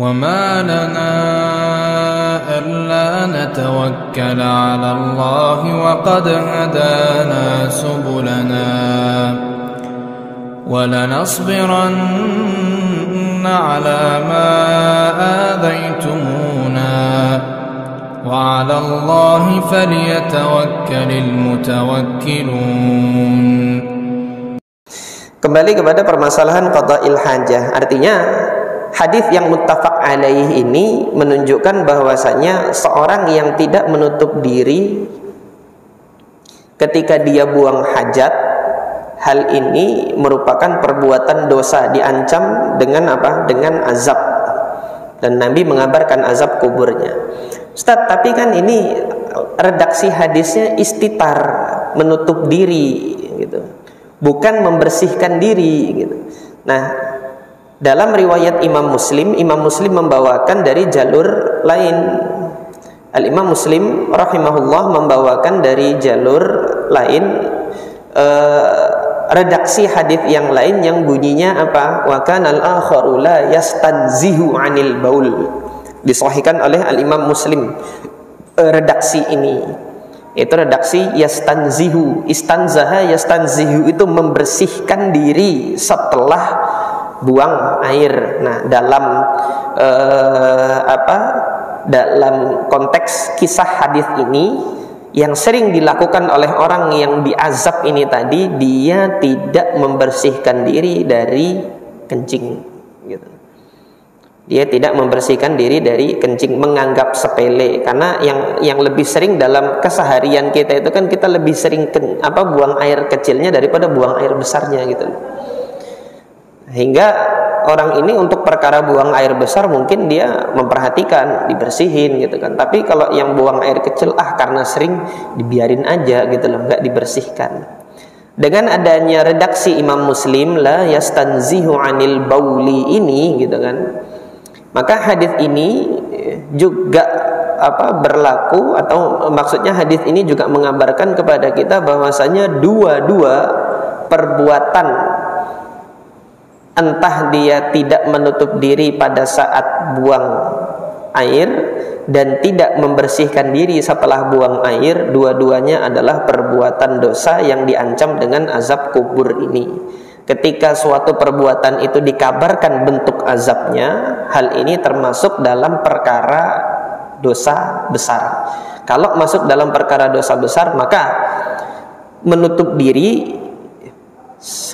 وَمَا لَنَا أَلَّا نَتَوَكَّلَ عَلَى اللَّهِ وَقَدْ هَدَانَا سُبُلَنَا وَلَنَصْبِرَنَّ عَلَى مَا آذَيْتُمُونَا وَعَلَى اللَّهِ فَلْيَتَوَكَّلِ الْمُتَوَكِّلُونَ. Kembali kepada permasalahan qada'il hajah. Artinya hadis yang muttafaq alaih ini menunjukkan bahwasanya seorang yang tidak menutup diri ketika dia buang hajat, hal ini merupakan perbuatan dosa, diancam dengan apa? Dengan azab. Dan Nabi mengabarkan azab kuburnya. Ustaz, tapi kan ini redaksi hadisnya istitar, menutup diri gitu. Bukan membersihkan diri gitu. Nah, dalam riwayat Imam Muslim membawakan dari jalur lain. Al-Imam Muslim rahimahullah membawakan dari jalur lain redaksi hadis yang lain yang bunyinya apa? Wa kanal akharu la yastanzihu 'anil baul. Disahihkan oleh Al-Imam Muslim redaksi ini. Itu redaksi yastanzihu. Istanzaha yastanzihu itu membersihkan diri setelah buang air. Nah, dalam konteks kisah hadis ini yang sering dilakukan oleh orang yang diazab ini tadi, dia tidak membersihkan diri dari kencing gitu. Dia tidak membersihkan diri dari kencing, menganggap sepele. Karena yang lebih sering dalam keseharian kita itu kan kita lebih sering buang air kecilnya daripada buang air besarnya gitu. Hingga orang ini untuk perkara buang air besar mungkin dia memperhatikan, dibersihin gitu kan. Tapi kalau yang buang air kecil karena sering dibiarin aja gitu loh, nggak dibersihkan. Dengan adanya redaksi Imam Muslim la yastanzihu 'anil bauli ini gitu kan, maka hadis ini juga berlaku, atau maksudnya hadis ini juga mengabarkan kepada kita bahwasanya dua-dua perbuatan, entah dia tidak menutup diri pada saat buang air dan tidak membersihkan diri setelah buang air, dua-duanya adalah perbuatan dosa yang diancam dengan azab kubur ini. Ketika suatu perbuatan itu dikabarkan bentuk azabnya, hal ini termasuk dalam perkara dosa besar. Kalau masuk dalam perkara dosa besar, maka menutup diri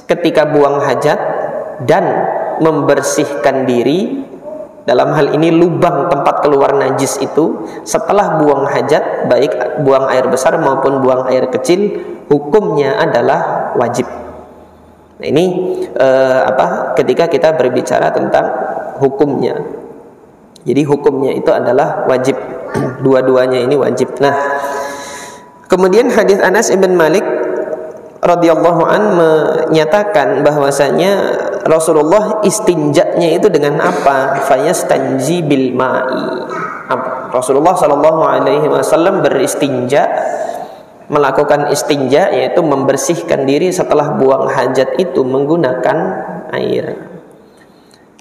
ketika buang hajat dan membersihkan diri, dalam hal ini lubang tempat keluar najis itu setelah buang hajat, baik buang air besar maupun buang air kecil, hukumnya adalah wajib. Nah, ini ketika kita berbicara tentang hukumnya. Jadi hukumnya itu adalah wajib. Dua-duanya ini wajib. Nah, kemudian hadis Anas ibn Malik radhiyallahu an menyatakan bahwasanya Rasulullah istinjanya itu dengan apa? Fayastanji bil ma'i. Rasulullah sallallahu alaihi wasallam beristinja, melakukan istinja, yaitu membersihkan diri setelah buang hajat itu menggunakan air.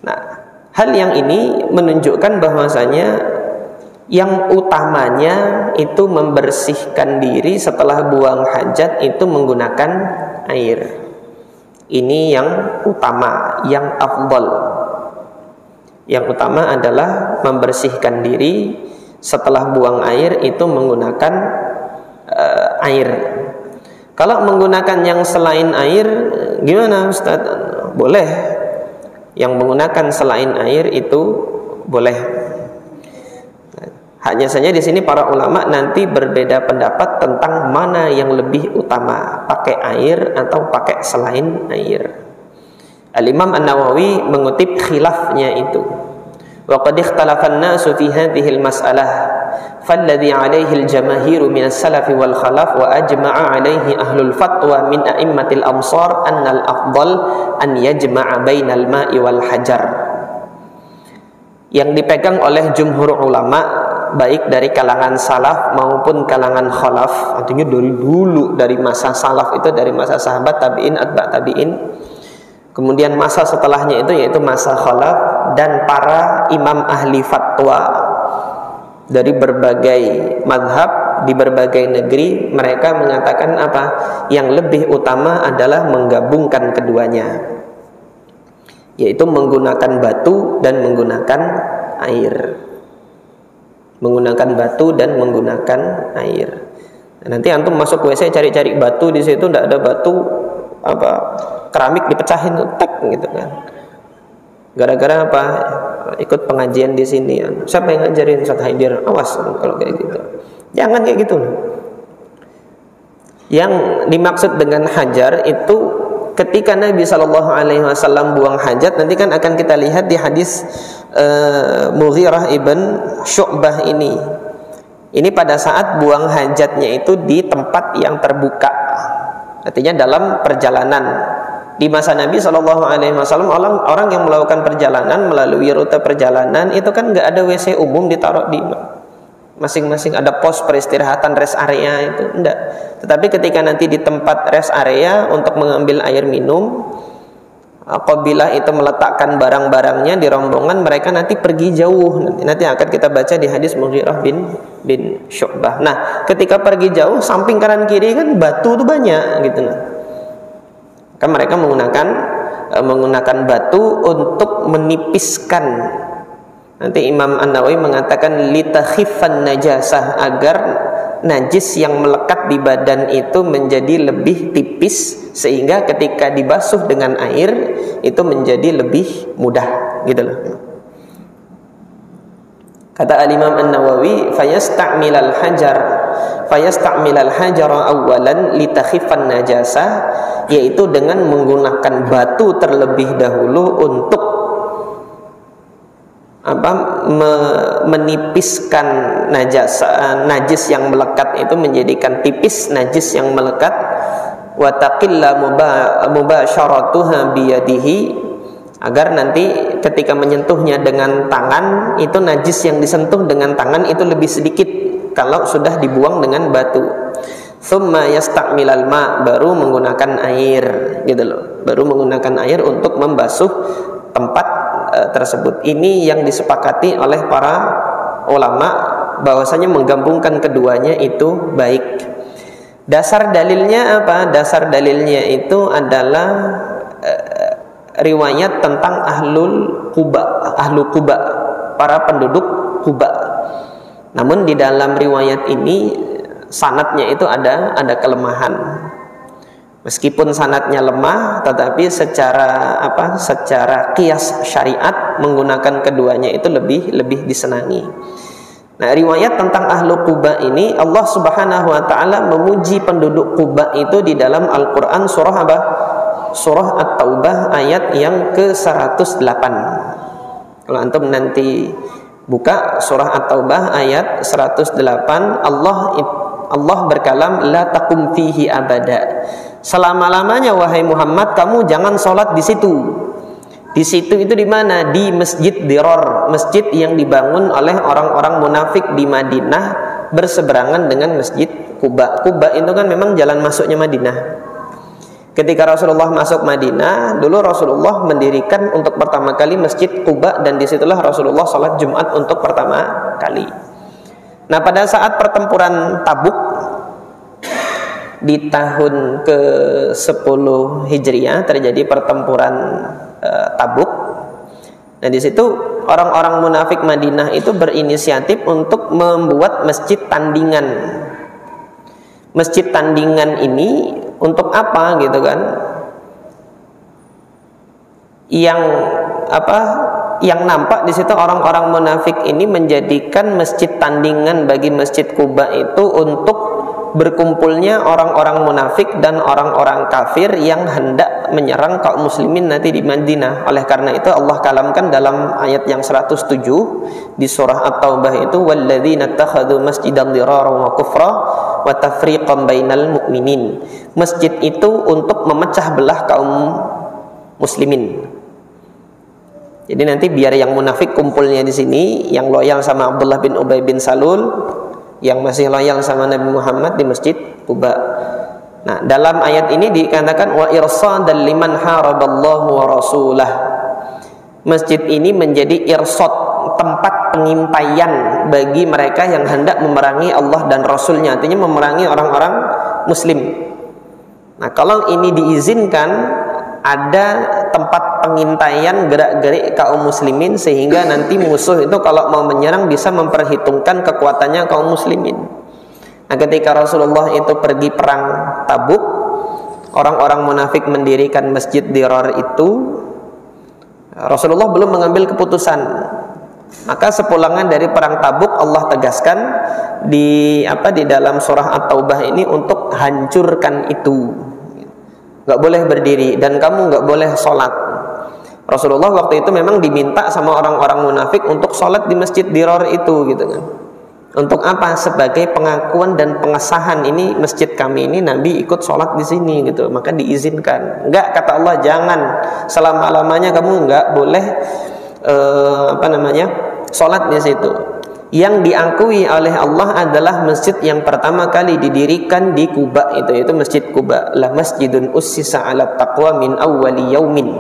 Nah, hal yang ini menunjukkan bahwasanya yang utamanya itu membersihkan diri setelah buang hajat itu menggunakan air. Ini yang utama, yang afdal. Yang utama adalah membersihkan diri setelah buang air itu menggunakan air. Kalau menggunakan yang selain air, gimana Ustaz? Boleh. Yang menggunakan selain air itu boleh. Hanya saja di sini para ulama nanti berbeda pendapat tentang mana yang lebih utama, pakai air atau pakai selain air. Al-Imam An-Nawawi mengutip khilafnya itu. Wa qad ikhtalafa an-nasu fi hadhihi al-mas'alah falladhi 'alayhi al-jamaahiru min as-salaf wal khalaf wa ajma'a 'alayhi ahlul fatwa min a'immatil amsar anna al-afdal an yajma'a bainal ma'i wal hajar. Yang dipegang oleh jumhur ulama baik dari kalangan salaf maupun kalangan khalaf, artinya dari dulu, dari masa salaf itu dari masa sahabat, tabi'in, atba' tabi'in, Kemudian masa setelahnya itu yaitu masa khalaf, dan para imam ahli fatwa dari berbagai madhab di berbagai negeri, mereka mengatakan apa? Yang lebih utama adalah menggabungkan keduanya, yaitu menggunakan batu dan menggunakan air. Menggunakan batu dan menggunakan air. Nanti antum masuk WC cari-cari batu, di situ tidak ada batu, apa, keramik dipecahin tek gitu kan. Gara-gara apa? Ikut pengajian di sini. Siapa yang ngajarin? Ustaz Haidir. Awas kalau kayak gitu. Jangan kayak gitu. Yang dimaksud dengan hajar itu ketika Nabi SAW buang hajat, nanti kan akan kita lihat di hadis Mughirah ibn Syu'bah ini. Ini pada saat buang hajatnya itu di tempat yang terbuka, artinya dalam perjalanan. Di masa Nabi SAW, orang yang melakukan perjalanan melalui rute perjalanan itu kan nggak ada WC umum ditaruh di masing-masing, ada pos peristirahatan rest area itu enggak. Tetapi ketika nanti di tempat rest area untuk mengambil air minum, apabila itu meletakkan barang-barangnya di rombongan, mereka nanti pergi jauh. Nanti akan kita baca di hadis Mughirah bin Syu'bah. Nah, ketika pergi jauh, samping kanan kiri kan batu itu banyak gitu. Kan mereka menggunakan batu untuk menipiskan. Nanti Imam An-Nawawi mengatakan litakhifan najasah, agar najis yang melekat di badan itu menjadi lebih tipis, sehingga ketika dibasuh dengan air itu menjadi lebih mudah gitu loh. Kata Al-Imam An-Nawawi, fayasta'milal hajara awalan litakhifan najasah, yaitu dengan menggunakan batu terlebih dahulu untuk menipiskan najis yang melekat itu, menjadikan tipis najis yang melekat. Wa taqilla mubasyaratuha biyadihi, agar nanti ketika menyentuhnya dengan tangan, itu najis yang disentuh dengan tangan itu lebih sedikit kalau sudah dibuang dengan batu. Tsumma yasta'milal ma, baru menggunakan air gitu loh. Baru menggunakan air untuk membasuh tempat tersebut. Ini yang disepakati oleh para ulama, bahwasanya menggabungkan keduanya itu baik. Dasar dalilnya apa? Dasar dalilnya itu adalah riwayat tentang ahlu Quba, para penduduk Quba. Namun di dalam riwayat ini sanadnya itu ada kelemahan. Meskipun sanadnya lemah, tetapi secara qiyas syariat menggunakan keduanya itu lebih disenangi. Nah, riwayat tentang ahlu Quba ini, Allah Subhanahu wa taala memuji penduduk Quba itu di dalam Al-Qur'an surah apa? Surah At-Taubah ayat yang ke-108. Kalau antum nanti buka surah At-Taubah ayat 108, Allah berkalam, la taqum fihi abada. Selama-lamanya wahai Muhammad, kamu jangan sholat di situ. Di situ itu di mana? Di Masjid Dirar, masjid yang dibangun oleh orang-orang munafik di Madinah berseberangan dengan Masjid Quba. Quba itu kan memang jalan masuknya Madinah. Ketika Rasulullah masuk Madinah, dulu Rasulullah mendirikan untuk pertama kali Masjid Quba, dan disitulah Rasulullah sholat Jumat untuk pertama kali. Nah, pada saat pertempuran Tabuk di tahun ke-10 Hijriah terjadi pertempuran Tabuk. Nah, di situ orang-orang munafik Madinah itu berinisiatif untuk membuat masjid tandingan. Masjid tandingan ini untuk apa gitu kan? Yang nampak di situ orang-orang munafik ini menjadikan masjid tandingan bagi Masjid Quba itu untuk berkumpulnya orang-orang munafik dan orang-orang kafir yang hendak menyerang kaum muslimin nanti di Madinah. Oleh karena itu Allah kalamkan dalam ayat yang 107 di surah At-Taubah itu, walladzina ittakhadhu masjidan dirara wa kufra wa tafriqan bainal mu'minin. Masjid itu untuk memecah belah kaum muslimin. Jadi nanti biar yang munafik kumpulnya di sini, yang loyal sama Abdullah bin Ubay bin Salul, yang masih loyal sama Nabi Muhammad di Masjid Quba. Nah, dalam ayat ini dikatakan wa irsadan liman haraballahu wa rasulah. Masjid ini menjadi irsad, tempat pengintaian bagi mereka yang hendak memerangi Allah dan Rasulnya, artinya memerangi orang-orang Muslim. Nah, kalau ini diizinkan, ada tempat pengintaian gerak-gerik kaum muslimin, sehingga nanti musuh itu kalau mau menyerang bisa memperhitungkan kekuatannya kaum muslimin. Nah, ketika Rasulullah itu pergi perang Tabuk, orang-orang munafik mendirikan masjid Dirar itu, Rasulullah belum mengambil keputusan. Maka sepulangan dari perang Tabuk, Allah tegaskan di dalam surah At-Taubah ini untuk hancurkan itu. Gak boleh berdiri dan kamu gak boleh sholat. Rasulullah waktu itu memang diminta sama orang-orang munafik untuk sholat di masjid Dirar itu, gitu kan. Untuk apa? Sebagai pengakuan dan pengesahan, ini masjid kami ini, Nabi ikut sholat di sini, gitu. Maka diizinkan. Enggak, kata Allah, jangan selama-lamanya kamu enggak boleh sholat di situ. Yang diakui oleh Allah adalah masjid yang pertama kali didirikan di Kuba, itu masjid Kuba. La masjidun ussisa 'ala taqwa min awwali yaumin.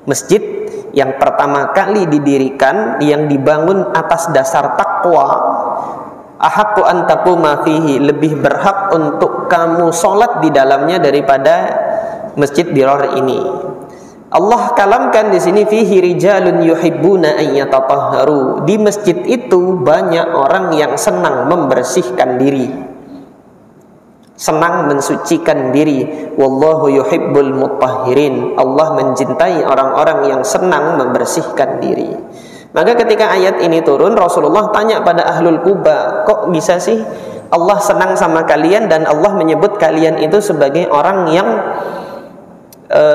Masjid yang pertama kali didirikan, yang dibangun atas dasar takwa. Ahaqqu an taquma fihi, lebih berhak untuk kamu sholat di dalamnya daripada masjid Dirar ini. Allah kalamkan di sini fihi rijalun yuhibbuna an yatatahharu. Di masjid itu banyak orang yang senang membersihkan diri, senang mensucikan diri. Wallahu yuhibbul mutahhirin. Allah mencintai orang-orang yang senang membersihkan diri. Maka ketika ayat ini turun, Rasulullah tanya pada ahlul Quba, kok bisa sih Allah senang sama kalian dan Allah menyebut kalian itu sebagai orang yang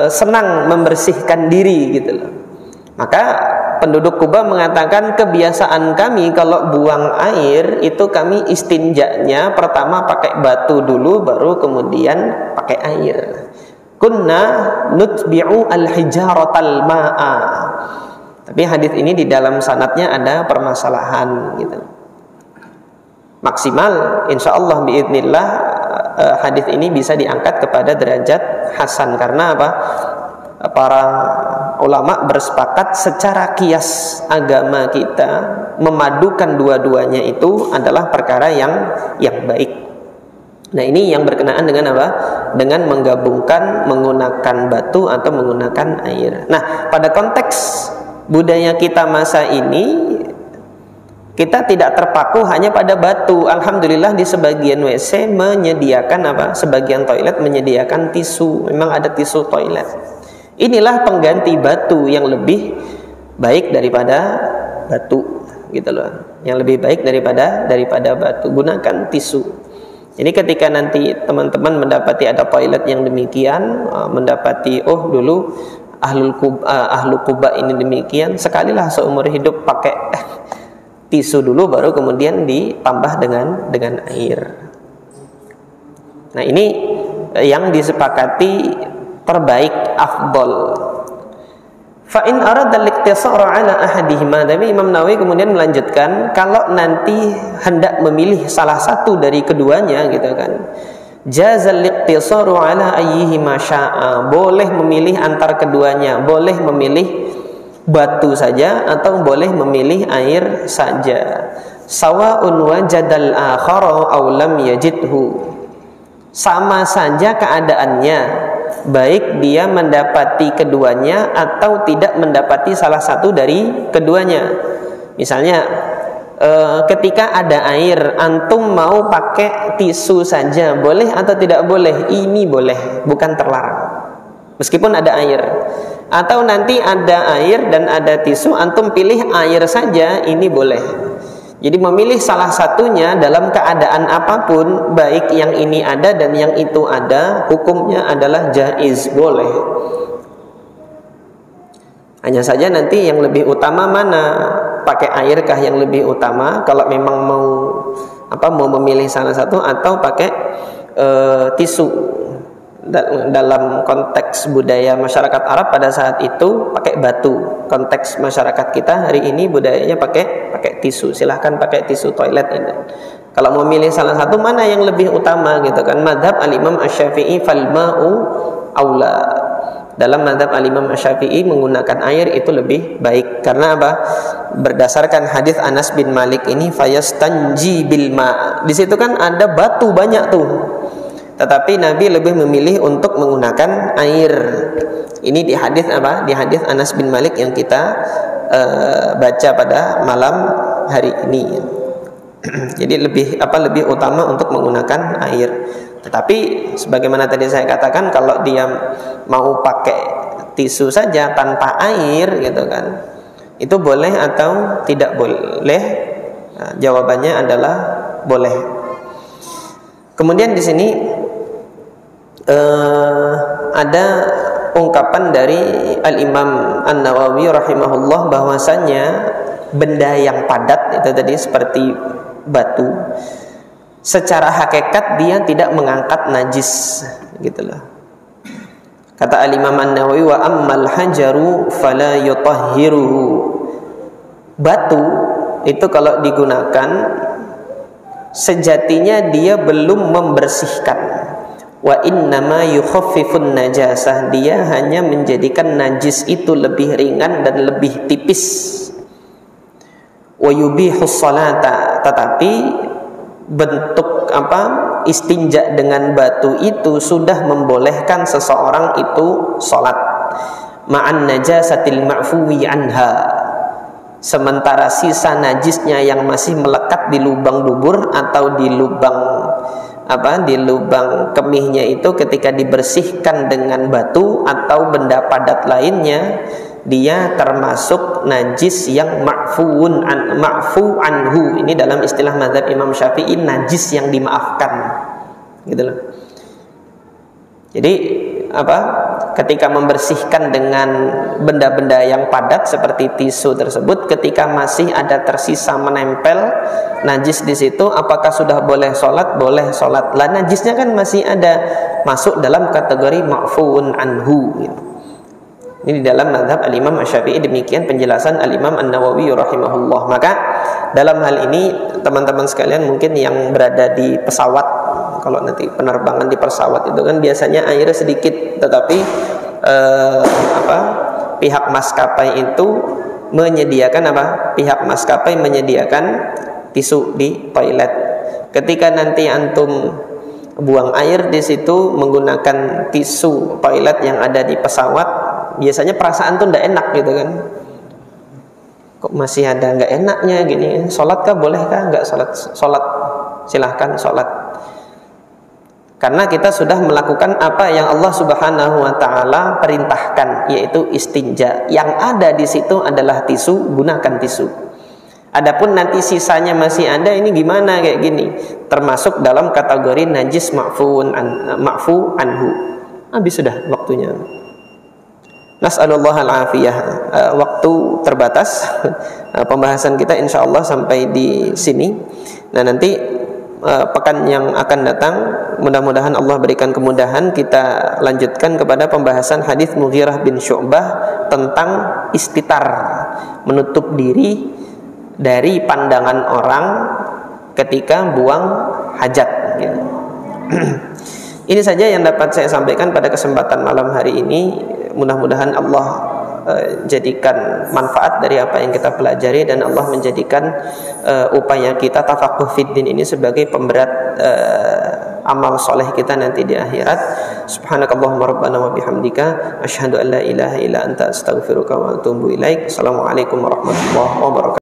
senang membersihkan diri, gitu loh. Maka penduduk Kuba mengatakan, kebiasaan kami kalau buang air itu kami istinjanya pertama pakai batu dulu, baru kemudian pakai air. Kunna nutbi'u al-hijaratal ma'a. Tapi hadis ini di dalam sanadnya ada permasalahan, gitu. Maksimal insyaallah biidznillah hadis ini bisa diangkat kepada derajat hasan. Karena apa? Para ulama bersepakat secara kias agama kita memadukan dua-duanya itu adalah perkara yang baik. Nah, ini yang berkenaan dengan apa? Dengan menggabungkan menggunakan batu atau menggunakan air. Nah, pada konteks budaya kita masa ini, kita tidak terpaku hanya pada batu. Alhamdulillah di sebagian WC menyediakan apa? Sebagian toilet menyediakan tisu. Memang ada tisu toilet. Inilah pengganti batu yang lebih baik daripada batu, gitu loh. Yang lebih baik daripada batu. Gunakan tisu. Jadi ketika nanti teman-teman mendapati ada toilet yang demikian, mendapati dulu ahlu Quba ini demikian, sekalilah seumur hidup pakai tisu dulu, baru kemudian ditambah dengan air. Nah, ini yang disepakati terbaik, afdol. Fa in arada al-iqtisara ala ahadihima. Tapi Imam Nawawi kemudian melanjutkan, kalau nanti hendak memilih salah satu dari keduanya, gitu kan, jazal iqtisaru ala ayyihima syaa. Boleh memilih antar keduanya, boleh memilih batu saja atau boleh memilih air saja. Sawa'un wajadal akhara aw lam yajidhu. Sama saja keadaannya, baik dia mendapati keduanya atau tidak mendapati salah satu dari keduanya. Misalnya ketika ada air, antum mau pakai tisu saja, boleh atau tidak boleh? Ini boleh, bukan terlarang, meskipun ada air. Atau nanti ada air dan ada tisu, antum pilih air saja, ini boleh. Jadi memilih salah satunya dalam keadaan apapun, baik yang ini ada dan yang itu ada, hukumnya adalah jaiz, boleh. Hanya saja nanti yang lebih utama mana? Pakai airkah yang lebih utama kalau memang mau memilih salah satu, atau pakai tisu? dalam konteks budaya masyarakat Arab pada saat itu pakai batu. Konteks masyarakat kita hari ini budayanya pakai tisu. Silahkan pakai tisu toilet ini. Kalau mau milih salah satu, mana yang lebih utama gitu kan? Madhab al-Imam Asy-Syafi'i fal ma'u aula. Dalam madhab al-Imam Asy-Syafi'i menggunakan air itu lebih baik. Karena apa? Berdasarkan hadis Anas bin Malik ini, fayastanji bil ma'. Di situ kan ada batu banyak tuh. Tetapi Nabi lebih memilih untuk menggunakan air. Ini di hadis apa? Di hadis Anas bin Malik yang kita baca pada malam hari ini. Jadi lebih utama untuk menggunakan air. Tetapi sebagaimana tadi saya katakan, kalau dia mau pakai tisu saja tanpa air gitu kan, itu boleh atau tidak boleh? Nah, jawabannya adalah boleh. Kemudian di sini ada ungkapan dari Al-Imam An-Nawawi rahimahullah bahwasanya benda yang padat itu tadi seperti batu, secara hakikat dia tidak mengangkat najis gitu loh. Kata Al-Imam An-Nawawi, wa ammal hajaru fala yutahhiruhu. Batu itu kalau digunakan sejatinya dia belum membersihkan. Wa innama yukhaffifun najasah, dia hanya menjadikan najis itu lebih ringan dan lebih tipis. Wa yubihus salata, tetapi bentuk istinja dengan batu itu sudah membolehkan seseorang itu salat ma'an najasatil ma'fuwi anha, sementara sisa najisnya yang masih melekat di lubang dubur atau di lubang kemihnya itu ketika dibersihkan dengan batu atau benda padat lainnya, dia termasuk najis yang ma'fu anhu. Ini dalam istilah mazhab Imam Syafi'i, najis yang dimaafkan gitu loh. Jadi ketika membersihkan dengan benda-benda yang padat seperti tisu tersebut, ketika masih ada tersisa menempel najis di situ, apakah sudah boleh sholat? Boleh sholat. Lah najisnya kan masih ada, masuk dalam kategori ma'fuun anhu gitu. Ini di dalam mazhab al-Imam Asy-Syafi'i, demikian penjelasan al-Imam An-Nawawi rahimahullah. Maka dalam hal ini teman-teman sekalian mungkin yang berada di pesawat, kalau nanti penerbangan di pesawat itu kan biasanya airnya sedikit, tetapi pihak maskapai itu menyediakan Pihak maskapai menyediakan tisu di toilet. Ketika nanti antum buang air di situ menggunakan tisu toilet yang ada di pesawat, biasanya perasaan tuh ndak enak gitu kan. Kok masih ada nggak enaknya gini? Sholat kah? Boleh kah? Nggak sholat? Sholat, silahkan sholat. Karena kita sudah melakukan apa yang Allah Subhanahu wa Ta'ala perintahkan, yaitu istinja. Yang ada di situ adalah tisu, gunakan tisu. Adapun nanti sisanya masih ada, ini gimana kayak gini? Termasuk dalam kategori najis ma'fu anhu. Habis sudah waktunya. Nas'alullah al-afiyah. Waktu terbatas. Pembahasan kita insyaallah sampai di sini. Nah, nanti pekan yang akan datang mudah-mudahan Allah berikan kemudahan, kita lanjutkan kepada pembahasan hadis Mughirah bin Syu'bah tentang istitar, menutup diri dari pandangan orang ketika buang hajat gitu. Ini saja yang dapat saya sampaikan pada kesempatan malam hari ini. Mudah-mudahan Allah jadikan manfaat dari apa yang kita pelajari, dan Allah menjadikan upaya kita tafaqquh fid din ini sebagai pemberat amal soleh kita nanti di akhirat. Subhanakallahumma rabbana wa bihamdika asyhadu an la ilaha illa anta astaghfiruka wa atubu ilaik. Assalamualaikum warahmatullahi wabarakatuh.